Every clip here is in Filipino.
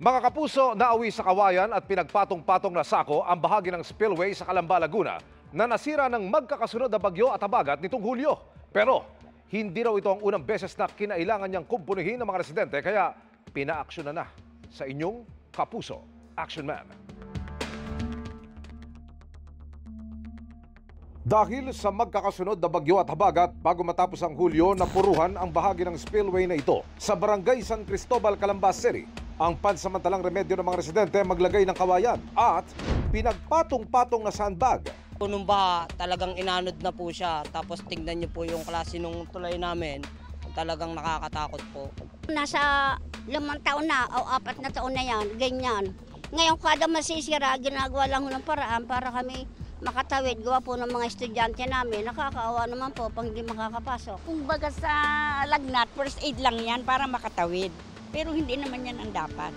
Mga kapuso, nauwi sa kawayan at pinagpatong-patong na sako ang bahagi ng spillway sa Calamba, Laguna na nasira ng magkakasunod na bagyo at habagat nitong Hulyo. Pero hindi raw ito ang unang beses na kinailangan niyang kumpunihin ng mga residente kaya pinaaksyonan na sa inyong Kapuso Action Man. Dahil sa magkakasunod na bagyo at habagat bago matapos ang Hulyo, napuruhan ang bahagi ng spillway na ito sa Barangay San Cristobal, Calamba City. Ang pansamantalang remedyo ng mga residente maglagay ng kawayan at pinagpatong-patong na sandbag. Nung baha, talagang inanod na po siya. Tapos tingnan niyo po yung klase nung tulay namin. Talagang nakakatakot po. Nasa 5 taon na o 4 na taon na yan, ganyan. Ngayon kada masisira, ginagawa lang ng paraan para kami makatawid. Gawa po ng mga estudyante namin. Nakakaawa naman po pang hindi makakapasok. Kung baga sa lagnat, first aid lang yan para makatawid. Pero hindi naman yan ang dapat.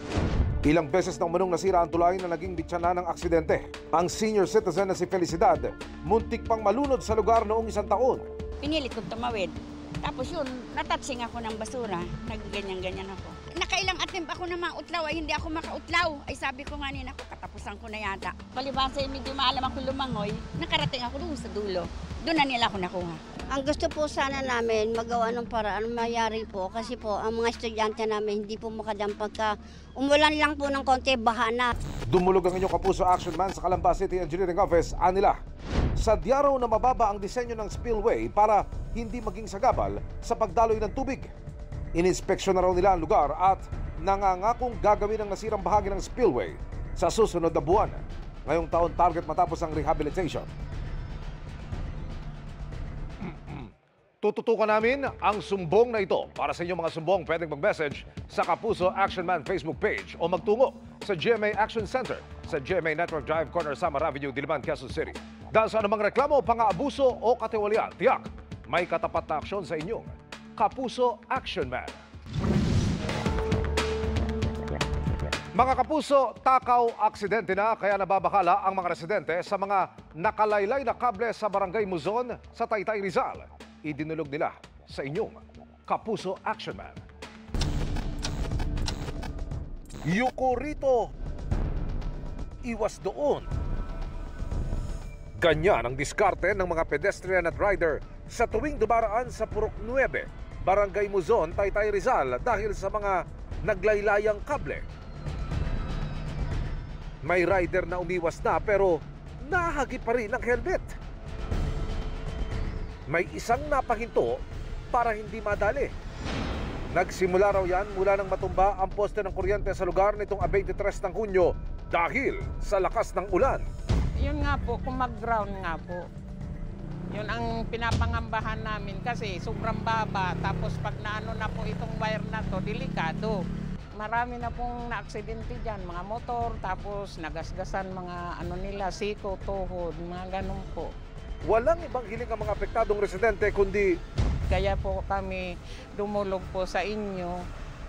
Ilang beses nang manong nasira ang tulay na naging bitsana ng aksidente. Ang senior citizen na si Felicidad, muntik pang malunod sa lugar noong 1 taon. Pinilit kong tumawid. Tapos yun, natatsing ako ng basura. Nagganyan-ganyan ako. Nakailang attempt ako na mautlaw, ay hindi ako makautlaw. Ay sabi ko nga nina ko, katapusan ko na yata. Palibasa yung medyo maalam ako lumangoy, nakarating ako doon sa dulo. Doon na nila ako nakuha. Ang gusto po sana namin magawa ng paraan mayari po kasi po ang mga estudyante namin hindi po makadam pagka umulan lang po ng konti baha na. Dumulog ang inyong Kapuso Action Man sa Calamba City Engineering Office, anila. Sadya raw na mababa ang disenyo ng spillway para hindi maging sagabal sa pagdaloy ng tubig. Ininspeksyon na raw nila ang lugar at nangangakong gagawin ang nasirang bahagi ng spillway sa susunod na buwan. Ngayong taon target matapos ang rehabilitation. Tututukan namin ang sumbong na ito. Para sa inyong mga sumbong, pwedeng mag-message sa Kapuso Action Man Facebook page o magtungo sa GMA Action Center sa GMA Network Drive, Corner Samar Avenue, Diliman, Quezon City. Dahil sa anumang reklamo, pang-aabuso o katiwalian, tiyak, may katapat na aksyon sa inyong Kapuso Action Man. Mga kapuso, takaw aksidente na kaya nababakala ang mga residente sa mga nakalaylay na kable sa Barangay Muzon sa Taytay, Rizal. Idinulog nila sa inyong Kapuso Action Man. Yuko rito, iwas doon. Ganyan ang diskarte ng mga pedestrian at rider sa tuwing dumaraan sa Purok 9, Barangay Muzon, Taytay, Rizal dahil sa mga naglaylayang kable. May rider na umiwas na pero nahagi pa rin ang helmet. May isang napahinto para hindi madali. Nagsimula raw yan mula nang matumba ang poste ng kuryente sa lugar nitong 23 ng Hunyo dahil sa lakas ng ulan. Yun nga po, kung mag-ground nga po. Yun ang pinapangambahan namin kasi sobrang baba. Tapos pag naano na po itong wire na to, delikado. Marami na pong na-aksidente dyan, mga motor, tapos nagasgasan mga ano nila, siko, tuhod, mga ganun po. Walang ibang hiling ang mga apektadong residente kundi Kaya po kami dumulog po sa inyo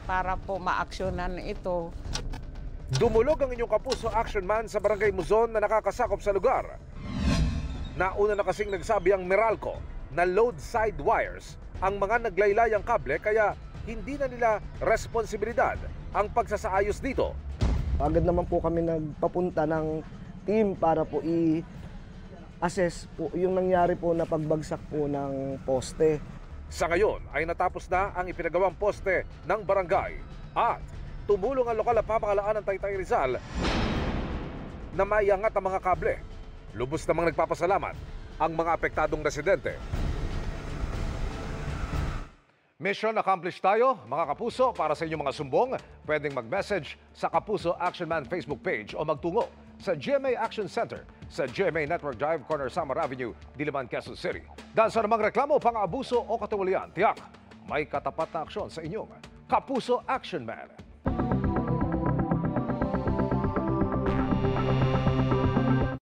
para po maaksyonan ito. dumulog ang inyong Kapuso Action Man sa Barangay Muzon na nakakasakop sa lugar. Nauna na kasing nagsabi ang Meralco na load side wires ang mga naglaylayang kable kaya hindi na nila responsibilidad ang pagsasaayos dito. Agad naman po kami nagpapunta ng team para po i-assess po yung nangyari po na pagbagsak po ng poste. Sa ngayon ay natapos na ang ipinagawang poste ng barangay at tumulong ang lokal na pamahalaan ng Taytay, Rizal na maiangat ang mga kable. Lubos namang nagpapasalamat ang mga apektadong residente. Mission accomplished tayo, mga kapuso. Para sa inyong mga sumbong, pwedeng mag-message sa Kapuso Action Man Facebook page o magtungo sa GMA Action Center sa GMA Network Drive, Corner Samar Avenue, Diliman, Quezon City. Dahil sa namang reklamo, pang-abuso o katiwalian, tiyak, may katapat na aksyon sa inyong Kapuso Action Man.